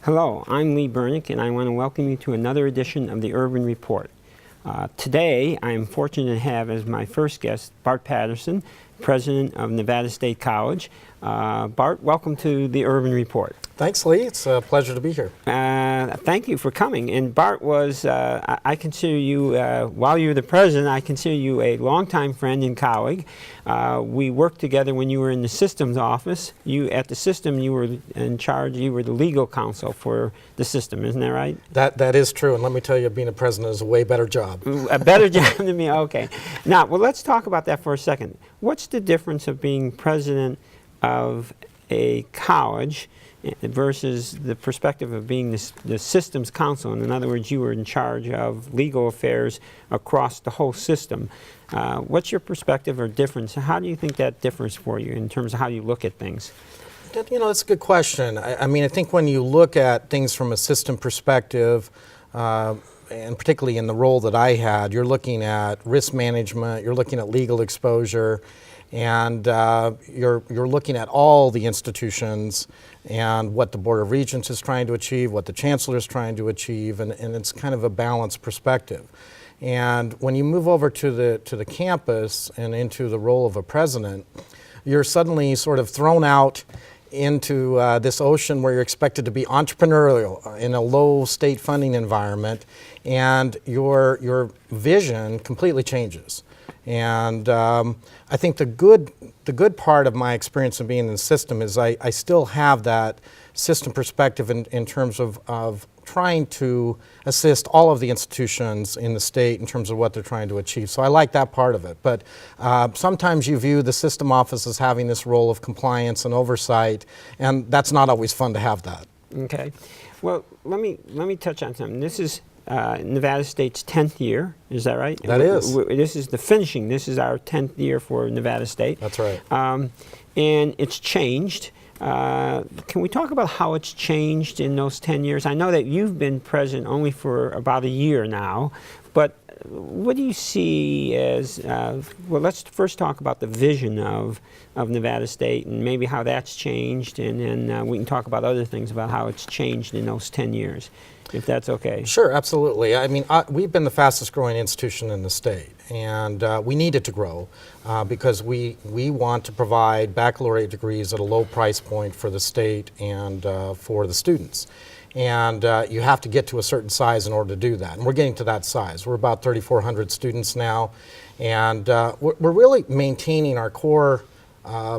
Hello, I'm Lee Bernick, and I want to welcome you to another edition of the Urban Report. Today, I am fortunate to have as my first guest Bart Patterson, President of Nevada State College. Bart, welcome to the Urban Report. Thanks, Lee. It's a pleasure to be here. Thank you for coming. And Bart was, I consider you, while you were the president, I consider you a longtime friend and colleague. We worked together when you were in the systems office. At the system, you were in charge, you were the legal counsel for the system, isn't that right? That is true, and let me tell you, being a president is a way better job. A better job than me, okay. Now, well, let's talk about that for a second. What's the difference of being president of a college versus the perspective of being the systems counsel? In other words, you were in charge of legal affairs across the whole system. What's your perspective or difference? How do you think that differs for you in terms of how you look at things? You know, that's a good question. I mean, I think when you look at things from a system perspective, and particularly in the role that I had, you're looking at risk management, you're looking at legal exposure, and you're looking at all the institutions and what the Board of Regents is trying to achieve, what the Chancellor is trying to achieve, and it's kind of a balanced perspective. And when you move over to the campus and into the role of a president, you're suddenly sort of thrown out into this ocean where you're expected to be entrepreneurial in a low state funding environment, and your vision completely changes. And I think the good part of my experience of being in the system is I still have that system perspective in terms of trying to assist all of the institutions in the state in terms of what they're trying to achieve. So I like that part of it. But sometimes you view the system office as having this role of compliance and oversight, and that's not always fun to have that. Okay. Well, let me touch on something. This is Nevada State's 10th year, is that right? That is. This is the finishing. This is our 10th year for Nevada State. That's right. And it's changed. Can we talk about how it's changed in those 10 years? I know that you've been president only for about a year now, but what do you see as, well, let's first talk about the vision of Nevada State and maybe how that's changed, and then we can talk about other things about how it's changed in those 10 years, if that's okay. Sure, absolutely. I mean, we've been the fastest growing institution in the state, and we needed to grow because we want to provide baccalaureate degrees at a low price point for the state and for the students. And you have to get to a certain size in order to do that. And we're getting to that size. We're about 3,400 students now. And we're really maintaining our core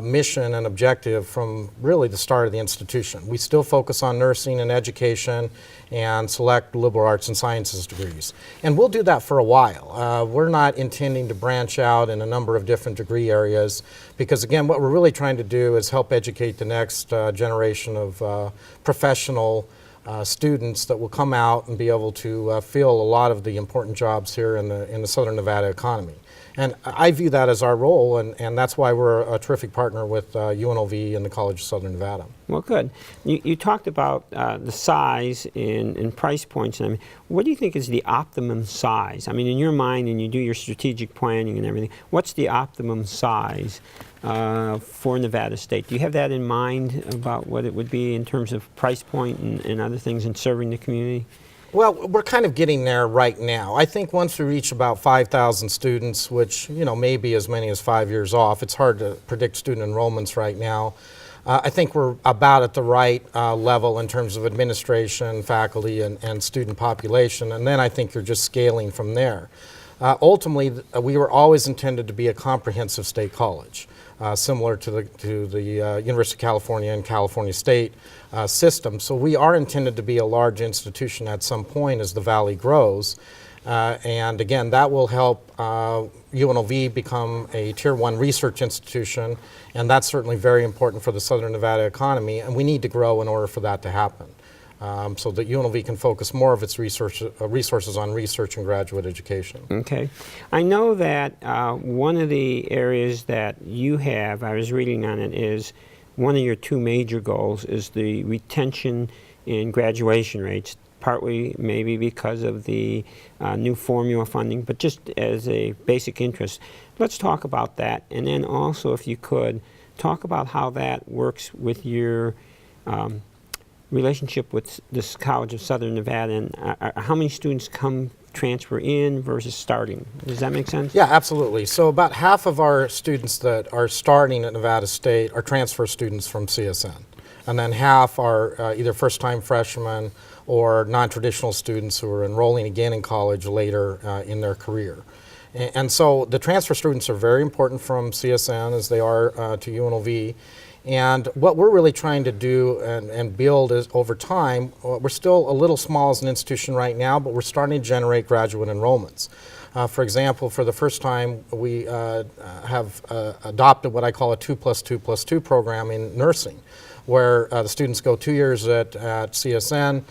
mission and objective from really the start of the institution. We still focus on nursing and education and select liberal arts and sciences degrees. And we'll do that for a while. We're not intending to branch out in a number of different degree areas because, again, what we're really trying to do is help educate the next generation of professional students that will come out and be able to fill a lot of the important jobs here in the Southern Nevada economy. And I view that as our role, and that's why we're a terrific partner with UNLV and the College of Southern Nevada. Well, good. You talked about the size and price points. I mean, what do you think is the optimum size? I mean, in your mind, and you do your strategic planning and everything, what's the optimum size for Nevada State? Do you have that in mind about what it would be in terms of price point and other things in serving the community? Well, we're kind of getting there right now. I think once we reach about 5,000 students, which, you know, may be as many as 5 years off, it's hard to predict student enrollments right now. I think we're about at the right level in terms of administration, faculty, and student population, and then I think you're just scaling from there. Ultimately, we were always intended to be a comprehensive state college, similar to the University of California and California State system. So we are intended to be a large institution at some point as the Valley grows. And again, that will help UNLV become a Tier 1 research institution, and that's certainly very important for the Southern Nevada economy, and we need to grow in order for that to happen. So that UNLV can focus more of its resources on research and graduate education. Okay. I know that one of the areas that you have, I was reading on it, is one of your two major goals is the retention in graduation rates, partly maybe because of the new formula funding, but just as a basic interest. Let's talk about that, and then also, if you could, talk about how that works with your relationship with this College of Southern Nevada, and how many students transfer in versus starting? Does that make sense? Yeah, absolutely. So about half of our students that are starting at Nevada State are transfer students from CSN. And then half are either first-time freshmen or non-traditional students who are enrolling again in college later in their career. And so the transfer students are very important from CSN as they are to UNLV. And what we're really trying to do and build is over time, we're still a little small as an institution right now, but we're starting to generate graduate enrollments. For example, for the first time, we have adopted what I call a 2+2+2 program in nursing, where the students go 2 years at CSN.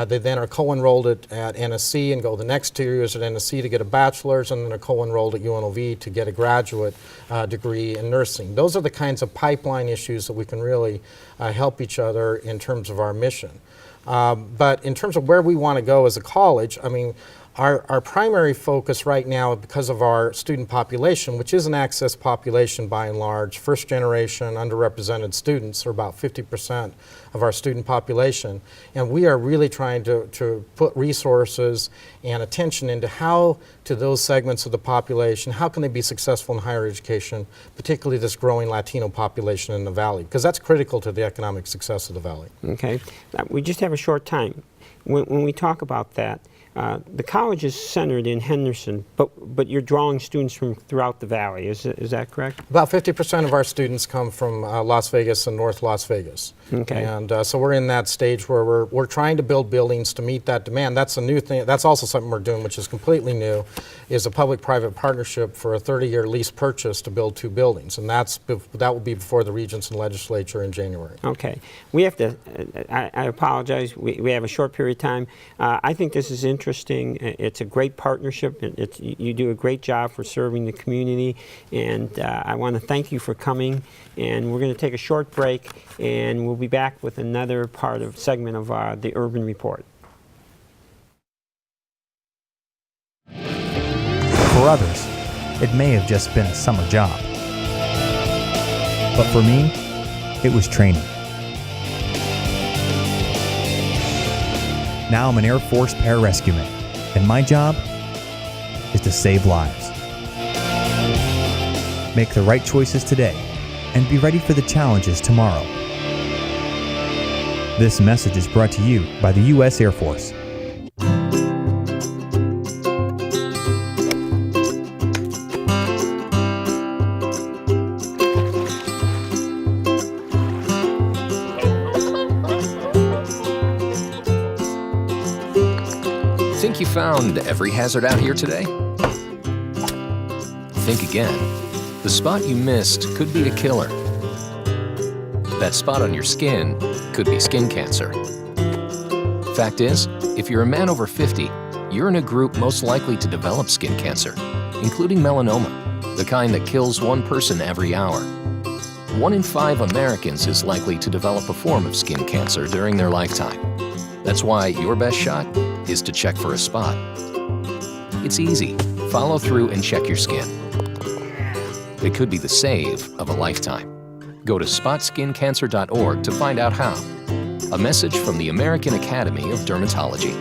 They then are co-enrolled at NSC and go the next 2 years at NSC to get a bachelor's, and then are co-enrolled at UNLV to get a graduate degree in nursing. Those are the kinds of pipeline issues that we can really help each other in terms of our mission. But in terms of where we want to go as a college, I mean, our primary focus right now, because of our student population, which is an access population by and large, first generation underrepresented students are about 50% of our student population, and we are really trying to put resources and attention into how to those segments of the population, how can they be successful in higher education, particularly this growing Latino population in the Valley, because that's critical to the economic success of the Valley. Okay. We just have a short time. When we talk about that, the college is centered in Henderson, but you're drawing students from throughout the Valley. Is that correct? About 50% of our students come from Las Vegas and North Las Vegas. Okay. And so we're in that stage where we're trying to build buildings to meet that demand. That's a new thing. That's also something we're doing, which is completely new, is a public-private partnership for a 30-year lease purchase to build 2 buildings. And that will be before the Regents and Legislature in January. Okay. We have to, I apologize, we have a short period of time. I think this is interesting. It's a great partnership. You do a great job for serving the community, and I want to thank you for coming. And we're going to take a short break, and we'll be back with another segment of the Urban Report. For others, it may have just been a summer job. But for me, it was training. Now I'm an Air Force pararescueman, and my job is to save lives. Make the right choices today, and be ready for the challenges tomorrow. This message is brought to you by the U.S. Air Force. Think you found every hazard out here today? Think again. The spot you missed could be a killer. That spot on your skin could be skin cancer. Fact is, if you're a man over 50, you're in a group most likely to develop skin cancer, including melanoma, the kind that kills 1 person every hour. 1 in 5 Americans is likely to develop a form of skin cancer during their lifetime. That's why your best shot is to check for a spot. It's easy. Follow through and check your skin. It could be the save of a lifetime. Go to spotskincancer.org to find out how. A message from the American Academy of Dermatology.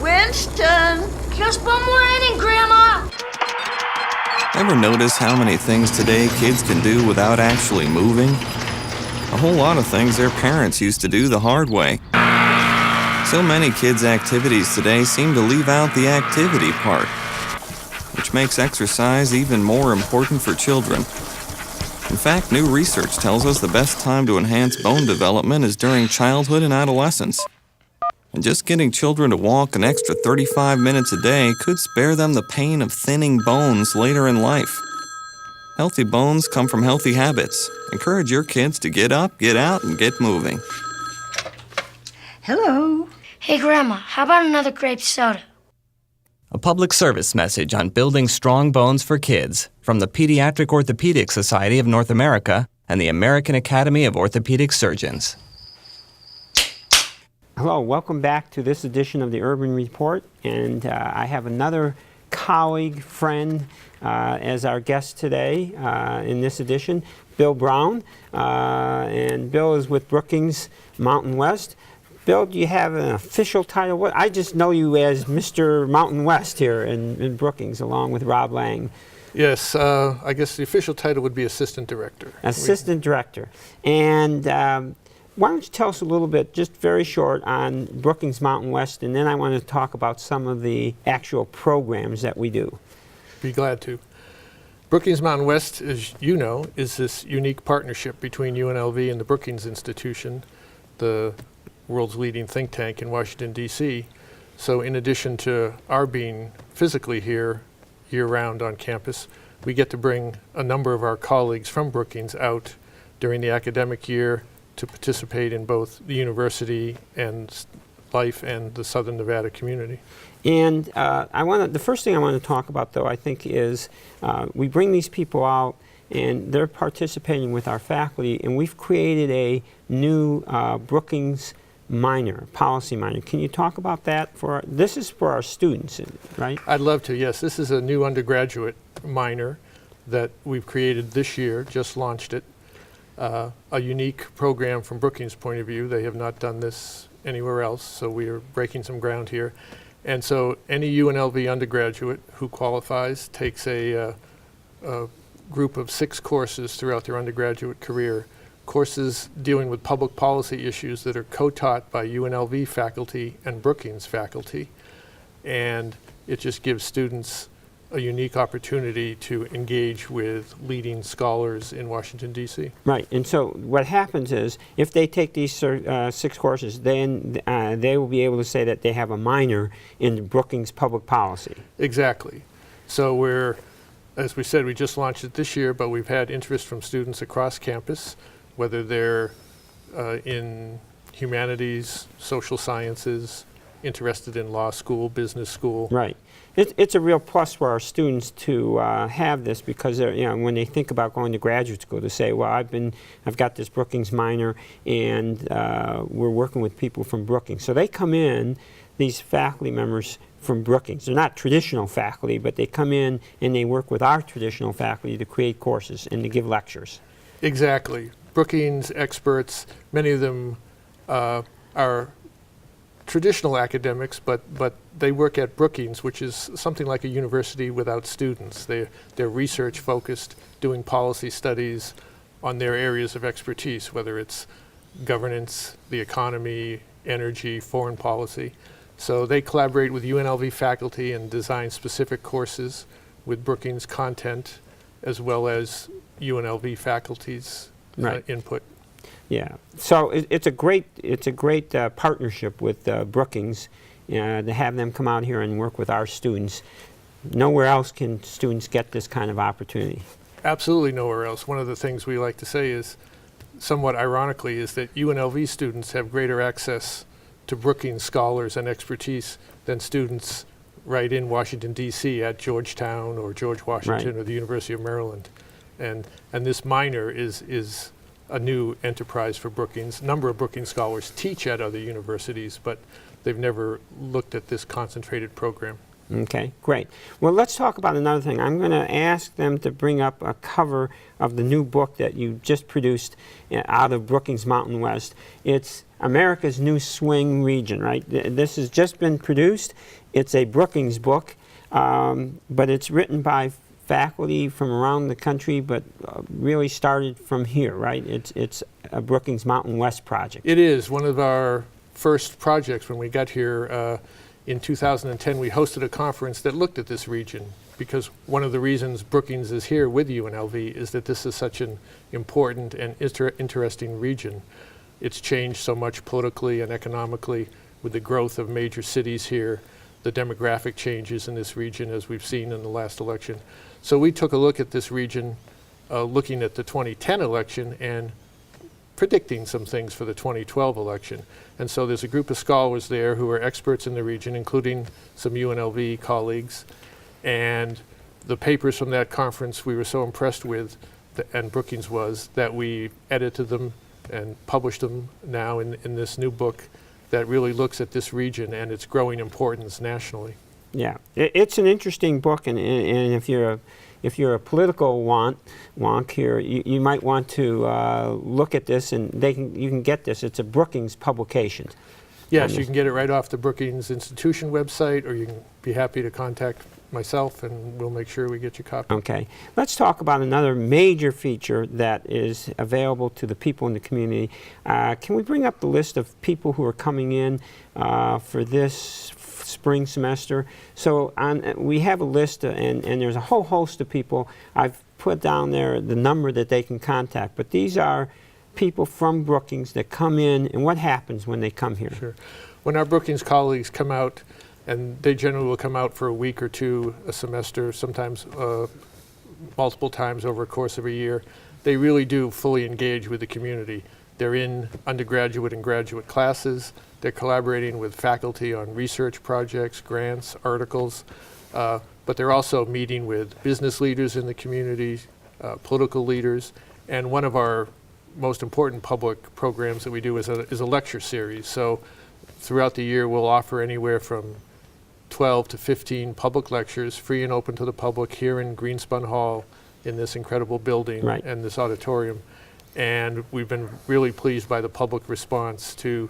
Winston, just 1 more inning, Grandma. Ever notice how many things today kids can do without actually moving? A whole lot of things their parents used to do the hard way. So many kids' activities today seem to leave out the activity part, which makes exercise even more important for children. In fact, new research tells us the best time to enhance bone development is during childhood and adolescence. And just getting children to walk an extra 35 minutes a day could spare them the pain of thinning bones later in life. Healthy bones come from healthy habits. Encourage your kids to get up, get out, and get moving. Hello. Hey, Grandma, how about another grape soda? A public service message on building strong bones for kids from the Pediatric Orthopedic Society of North America and the American Academy of Orthopedic Surgeons. Hello, welcome back to this edition of the Urban Report, and I have another colleague, friend, as our guest today in this edition, Bill Brown. And Bill is with Brookings Mountain West. Bill, do you have an official title? What, I just know you as Mr. Mountain West here in Brookings, along with Rob Lang. Yes, I guess the official title would be Assistant Director. Assistant Director. And why don't you tell us a little bit, just very short, on Brookings Mountain West, and then I want to talk about some of the actual programs that we do. Be glad to. Brookings Mountain West, as you know, is this unique partnership between UNLV and the Brookings Institution, the world's leading think tank in Washington, D.C. So in addition to our being physically here year-round on campus, we get to bring a number of our colleagues from Brookings out during the academic year to participate in both the university and life and the Southern Nevada community. And the first thing I want to talk about, though, I think is we bring these people out and they're participating with our faculty, and we've created a new Brookings minor, policy minor. Can you talk about that? This is for our students, right? I'd love to, yes. This is a new undergraduate minor that we've created this year, just launched it. A unique program from Brookings' point of view. They have not done this anywhere else, so we are breaking some ground here. And so any UNLV undergraduate who qualifies takes a group of 6 courses throughout their undergraduate career, courses dealing with public policy issues that are co-taught by UNLV faculty and Brookings faculty. And it just gives students a unique opportunity to engage with leading scholars in Washington, D.C. Right, and so what happens is, if they take these 6 courses, then they will be able to say that they have a minor in Brookings public policy. Exactly. So as we said, we just launched it this year, but we've had interest from students across campus, whether they're in humanities, social sciences, interested in law school, business school. Right. It's a real plus for our students to have this, because when they think about going to graduate school, to say, well, I've got this Brookings minor, and we're working with people from Brookings. So they come in, these faculty members from Brookings. They're not traditional faculty, but they come in and they work with our traditional faculty to create courses and to give lectures. Exactly. Brookings experts, many of them are traditional academics, but they work at Brookings, which is something like a university without students. They're research focused, doing policy studies on their areas of expertise, whether it's governance, the economy, energy, foreign policy. So they collaborate with UNLV faculty and design specific courses with Brookings content, as well as UNLV faculty's input. Yeah, so it's a great partnership with Brookings to have them come out here and work with our students. Nowhere else can students get this kind of opportunity. Absolutely nowhere else. One of the things we like to say is, somewhat ironically, is that UNLV students have greater access to Brookings scholars and expertise than students right in Washington, D.C. at Georgetown or George Washington or the University of Maryland. And this minor is a new enterprise for Brookings. A number of Brookings scholars teach at other universities, but they've never looked at this concentrated program. Okay, great. Well, let's talk about another thing. I'm going to ask them to bring up a cover of the new book that you just produced out of Brookings Mountain West. It's America's New Swing Region, right? This has just been produced. It's a Brookings book, but it's written by faculty from around the country, but really started from here, right? It's a Brookings Mountain West project. It is one of our first projects. When we got here in 2010, we hosted a conference that looked at this region, because one of the reasons Brookings is here with UNLV is that this is such an important and interesting region. It's changed so much politically and economically with the growth of major cities here, the demographic changes in this region, as we've seen in the last election. So we took a look at this region, looking at the 2010 election and predicting some things for the 2012 election. And so there's a group of scholars there who are experts in the region, including some UNLV colleagues. And the papers from that conference we were so impressed with, and Brookings was, that we edited them and published them now in this new book that really looks at this region and its growing importance nationally. Yeah, it's an interesting book, and if you're a political wonk here, you might want to look at this, and you can get this. It's a Brookings publication. Yes, you can get it right off the Brookings Institution website, or you can be happy to contact myself, and we'll make sure we get you a copy. Okay. Let's talk about another major feature that is available to the people in the community. Can we bring up the list of people who are coming in for this spring semester? So we have a list, and there's a whole host of people. I've put down there the number that they can contact, but these are people from Brookings that come in, and what happens when they come here? Sure. When our Brookings colleagues come out, and they generally will come out for a week or two a semester, sometimes multiple times over a course of a year, they really do fully engage with the community. They're in undergraduate and graduate classes. They're collaborating with faculty on research projects, grants, articles, but they're also meeting with business leaders in the community, political leaders, and one of our most important public programs that we do is a lecture series. So throughout the year, we'll offer anywhere from 12 to 15 public lectures, free and open to the public, here in Greenspun Hall in this incredible building and this auditorium. And we've been really pleased by the public response to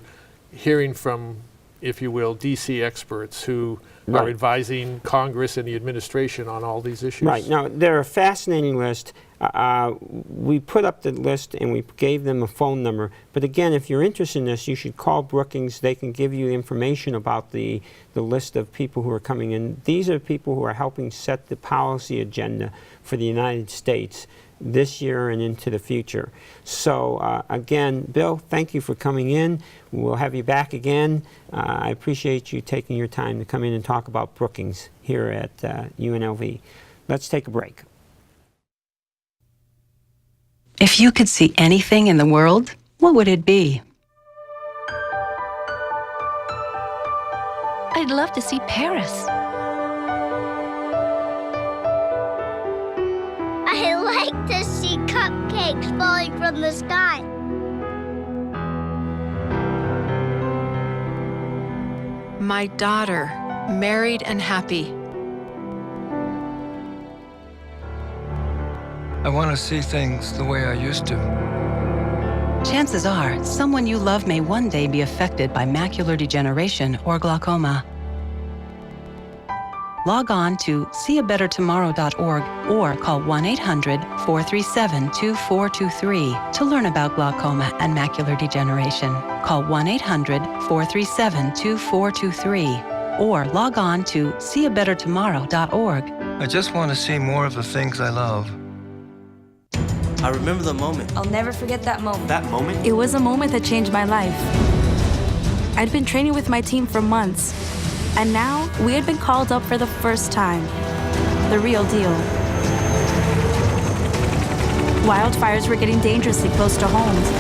hearing from, if you will, DC experts who are advising Congress and the administration on all these issues. Right. Now, they're a fascinating list. We put up the list and we gave them a phone number. But again, if you're interested in this, you should call Brookings. They can give you information about the list of people who are coming in. These are people who are helping set the policy agenda for the United States this year and into the future. So again, Bill, thank you for coming in. We'll have you back again. I appreciate you taking your time to come in and talk about Brookings here at UNLV. Let's take a break. If you could see anything in the world, what would it be? I'd love to see Paris. I like to see cupcakes falling from the sky. My daughter, married and happy. I want to see things the way I used to. Chances are, someone you love may one day be affected by macular degeneration or glaucoma. Log on to seeabettertomorrow.org or call 1-800-437-2423 to learn about glaucoma and macular degeneration. Call 1-800-437-2423 or log on to seeabettertomorrow.org. I just want to see more of the things I love. I remember the moment. I'll never forget that moment. That moment? It was a moment that changed my life. I'd been training with my team for months, and now we had been called up for the first time. The real deal. Wildfires were getting dangerously close to homes.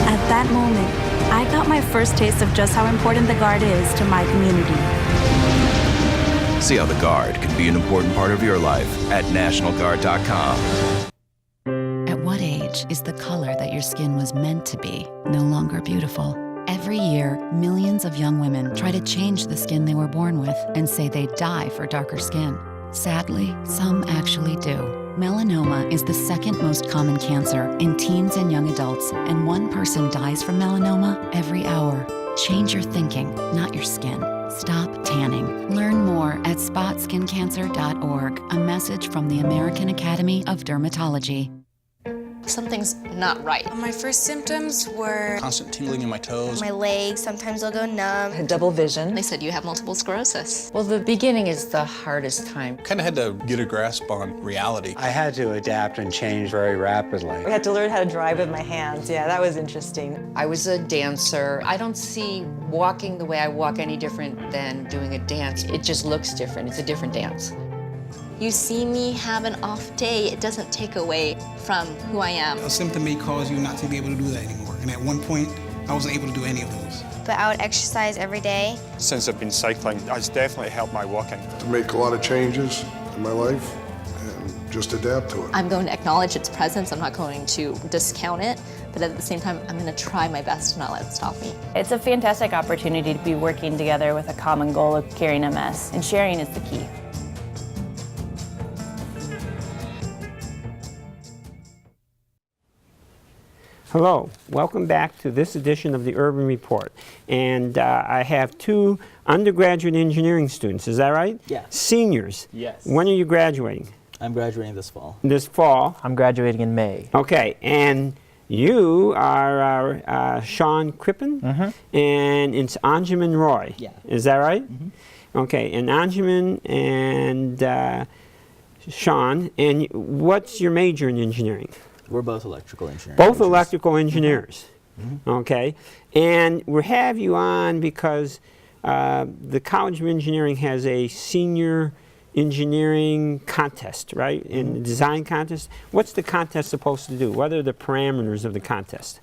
At that moment, I got my first taste of just how important the Guard is to my community. See how the Guard can be an important part of your life at NationalGuard.com. At what age is the color that your skin was meant to be no longer beautiful? Every year, millions of young women try to change the skin they were born with and say they'd die for darker skin. Sadly, some actually do. Melanoma is the second most common cancer in teens and young adults, and one person dies from melanoma every hour. Change your thinking, not your skin. Stop tanning. Learn more at spotskincancer.org. A message from the American Academy of Dermatology. Something's not right. My first symptoms were constant tingling in my toes. My legs, sometimes they'll go numb. Double vision. They said you have multiple sclerosis. Well, the beginning is the hardest time. Kind of had to get a grasp on reality. I had to adapt and change very rapidly. I had to learn how to drive with my hands. Yeah, that was interesting. I was a dancer. I don't see walking the way I walk any different than doing a dance. It just looks different. It's a different dance. You see me have an off day, it doesn't take away from who I am. A symptom may cause you not to be able to do that anymore. And at one point, I wasn't able to do any of those. But I would exercise every day. Since I've been cycling, it's definitely helped my walking. To make a lot of changes in my life and just adapt to it. I'm going to acknowledge its presence. I'm not going to discount it, but at the same time, I'm going to try my best to not let it stop me. It's a fantastic opportunity to be working together with a common goal of curing MS, and sharing is the key. Hello, welcome back to this edition of the Urban Report. And I have two undergraduate engineering students, is that right? Yes. Seniors. Yes. When are you graduating? I'm graduating this fall. This fall? I'm graduating in May. Okay, and you are Sean Crippen, and it's Angusman Roy. Yeah. Is that right? Okay, and Angusman and Sean, and what's your major in engineering? We're both electrical engineers. Both electrical engineers. Okay, and we have you on because the College of Engineering has a senior engineering contest, right? In the design contest. What's the contest supposed to do? What are the parameters of the contest?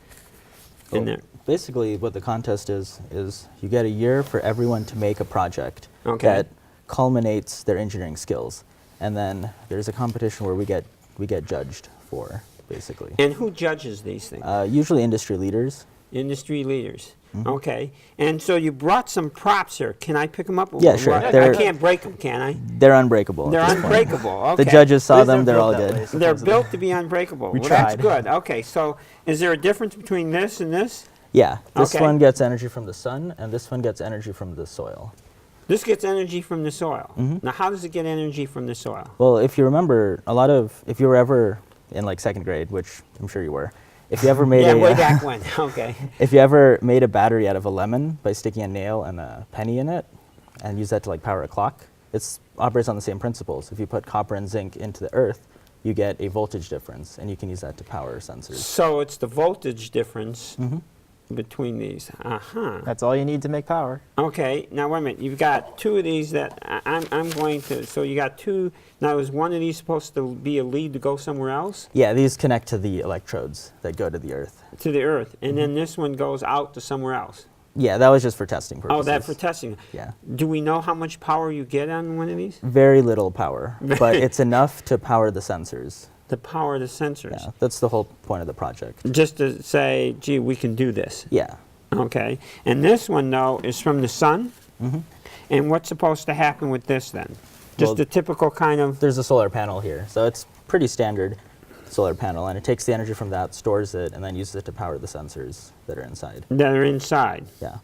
In there? Basically, what the contest is you get a year for everyone to make a project that culminates their engineering skills, and then there's a competition where we get judged for, basically. And who judges these things? Usually industry leaders. Industry leaders. Okay. And so you brought some props here. Can I pick them up? Yeah, sure. I can't break them, can I? They're unbreakable. They're unbreakable. Okay. The judges saw them. They're all good. They're built to be unbreakable. We well, that's tried. good. Okay. So is there a difference between this and this? Yeah. This Okay. one gets energy from the sun, and this one gets energy from the soil. This gets energy from the soil. Now, how does it get energy from the soil? Well, if you remember, if you were ever in like second grade, which I'm sure you were, if you ever made way back when. Okay. If you ever made a battery out of a lemon by sticking a nail and a penny in it, and use that to like power a clock, it operates on the same principles. If you put copper and zinc into the earth, you get a voltage difference, and you can use that to power sensors. So it's the voltage difference between these. That's all you need to make power. Okay, now wait a minute. You've got two of these that I'm going to, so you got two. Now is one of these supposed to be a lead to go somewhere else? Yeah, these connect to the electrodes that go to the earth. To the earth, and then this one goes out to somewhere else? Yeah, that was just for testing purposes. Oh, that's for testing. Yeah. Do we know how much power you get on one of these? Very little power, but it's enough to power the sensors. To power the sensors? Yeah, that's the whole point of the project. Just to say, gee, we can do this? Yeah. Okay, and this one, though, is from the sun? And what's supposed to happen with this, then? Just the typical kind of... There's a solar panel here, so it's pretty standard solar panel, and it takes the energy from that, stores it, and then uses it to power the sensors that are inside. That are inside? Yeah.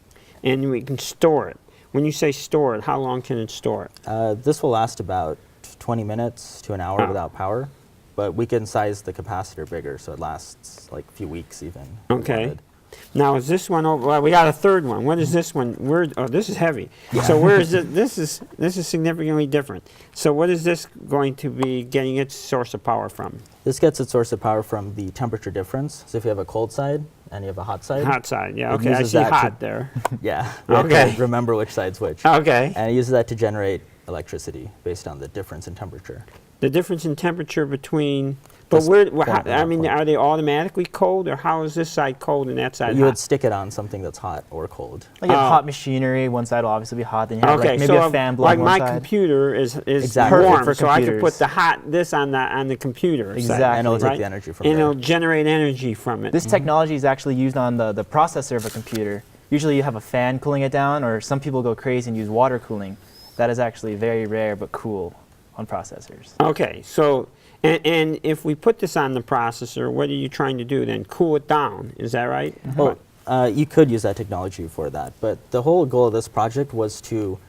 And we can store it. When you say store it, how long can it store it? This will last about 20 minutes to an hour without power, but we can size the capacitor bigger, so it lasts like a few weeks even. Okay. Now is this one over? Well, we got a third one. What is this one? Oh, this is heavy. So where is it? This is significantly different. So what is this going to be getting its source of power from? This gets its source of power from the temperature difference. So if you have a cold side and you have a hot side. Hot side, yeah. Okay, I see hot there. Yeah. We have to remember which side's which. Okay. And it uses that to generate electricity based on the difference in temperature. The difference in temperature between. But are they automatically cold, or how is this side cold and that side hot? You would stick it on something that's hot or cold. Like you have hot machinery, one side will obviously be hot, then you have like maybe a fan blowing like one my side. Computer is exactly. warm, for so I could put this on the computer. Exactly. Side, and it'll right? take the energy from and there. it'll generate energy from it. This technology is actually used on the processor of a computer. Usually you have a fan cooling it down, or some people go crazy and use water cooling. That is actually very rare but cool on processors. Okay, so and if we put this on the processor, what are you trying to do then? Cool it down, is that right? Well, you could use that technology for that, but the whole goal of this project was to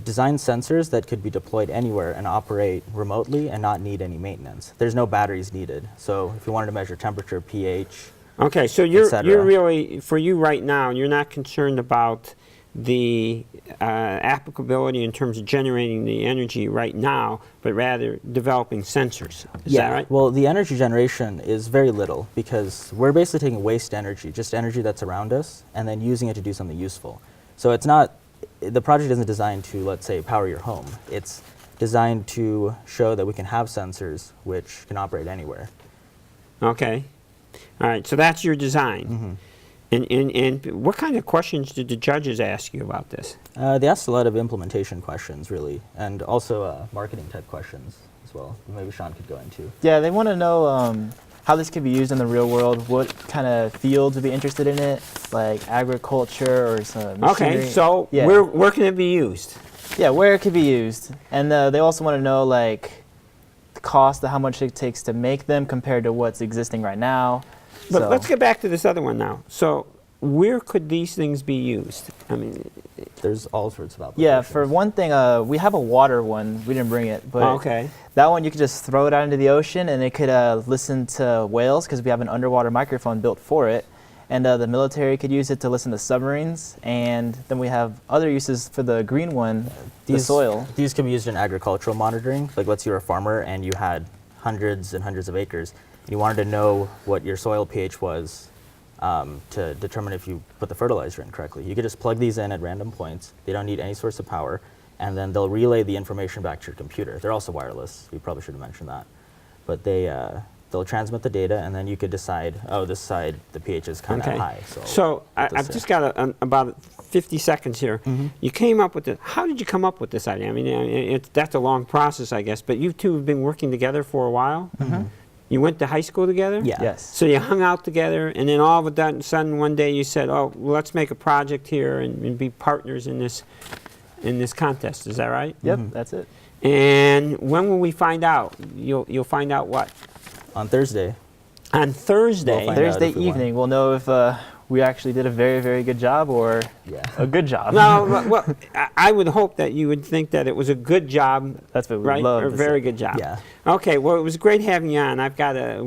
design sensors that could be deployed anywhere and operate remotely and not need any maintenance. There's no batteries needed, so if you wanted to measure temperature, pH, okay, so you're really, for you right now, you're not concerned about the applicability in terms of generating the energy right now, but rather developing sensors. Is that right? Well, the energy generation is very little because we're basically taking waste energy, just energy that's around us, and then using it to do something useful. So it's not, the project isn't designed to, let's say, power your home. It's designed to show that we can have sensors which can operate anywhere. Okay. All right, so that's your design. And what kind of questions did the judges ask you about this? They asked a lot of implementation questions, really, and also marketing type questions as well. Maybe Sean could go into. Yeah, they want to know how this could be used in the real world, what kind of fields would be interested in it, like agriculture or some machinery. Okay, so yeah. where can it be used? Yeah, where it could be used. And they also want to know like the cost of how much it takes to make them compared to what's existing right now. But So- let's get back to this other one now. So where could these things be used? I mean, there's all sorts of applications. Yeah, for one thing, we have a water one. We didn't bring it, but okay. That one you could just throw it out into the ocean, and it could listen to whales because we have an underwater microphone built for it. And the military could use it to listen to submarines. And then we have other uses for the green one, the soil. These can be used in agricultural monitoring. Like, let's say you're a farmer and you had hundreds and hundreds of acres. You wanted to know what your soil pH was to determine if you put the fertilizer in correctly. You could just plug these in at random points. They don't need any source of power, and then they'll relay the information back to your computer. They're also wireless. We probably should have mentioned that. But they'll transmit the data, and then you could decide, oh, this side, the pH is kind of high. So I've just got about 50 seconds here. You came up with this. How did you come up with this idea? I mean, that's a long process, I guess, but you two have been working together for a while? You went to high school together? Yeah. Yes. So you hung out together, and then all of a sudden one day you said, oh, well, let's make a project here and be partners in this contest. Is that right? Yep, that's it. And when will we find out? You'll find out what? On Thursday. On Thursday? Thursday evening, we'll know if we actually did a very, very good job or a good job. No, well, I would hope that you would think that it was a good job. That's what we right? love Or a to very say. good job. Yeah. Okay, well, it was great having you on.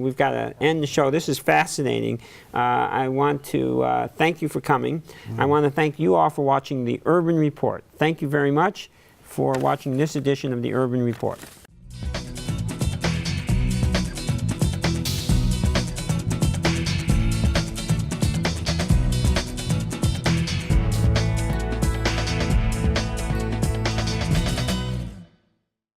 We've got to end the show. This is fascinating. I want to thank you for coming. I want to thank you all for watching the Urban Report. Thank you very much for watching this edition of the Urban Report.